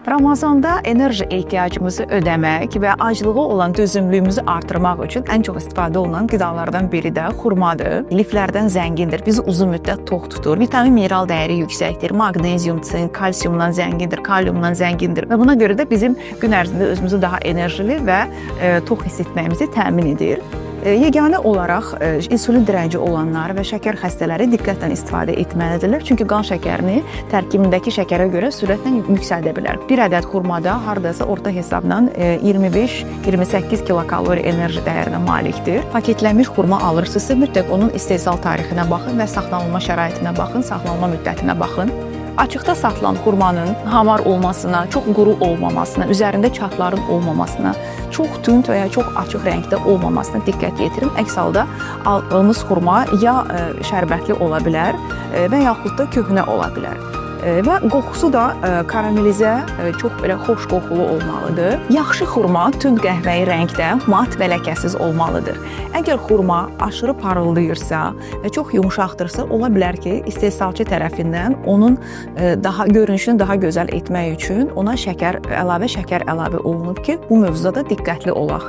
Ramazanda enerji ehtiyacımızı ödəmək və aclığa olan dözümlüyümüzü artırmaq üçün ən çox istifadə olunan qidalardan biri də xurmadır. Liflərdən zəngindir, bizi uzun müddət tox tutur, vitamin mineral dəyəri yüksəkdir, maqnezium, sink, kalsiumdan zəngindir, kaliumdan zəngindir və buna görə də bizim gün ərzində özümüzü daha enerjili və tox hiss etməyimizi təmin edir. Yeganə olaraq insulin dirənci olanlar və şəkər xəstələri diqqətlə istifadə etməlidirlər. Çünki qan şəkərini tərkibindəki şəkərə görə sürətlə yüksəldə bilər. Bir ədəd xurmada hardasa orta hesabla 25-28 kilokalori enerji dəyərinə malikdir. Paketlənmiş xurma alırsınızsa mütləq onun istehsal tarixinə baxın və saxlanılma şəraitinə baxın, saxlanma müddətinə baxın. Açıqda satılan xurmanın hamar olmasına, çox quru olmamasına, üzərində çatların olmamasına, çox tünd və ya çox açıq rəngdə olmamasına diqqət yetirin. Əks halda aldığımız xurma ya şərbətli ola bilər və yaxud da köhnə ola bilər. Və qoxusu da karamelizə, çox belə xoş qoxulu olmalıdır. Yaxşı xurma tünd qəhvəyi rəngdə, mat və ləkəsiz olmalıdır. Əgər xurma aşırı parıldayırsa və çox yumşaqdırsa, ola bilər ki, istehsalçı tərəfindən onun görünüşünü daha gözəl etmək üçün ona şəkər əlavə olunub ki, bu mövzuda da diqqətli olaq.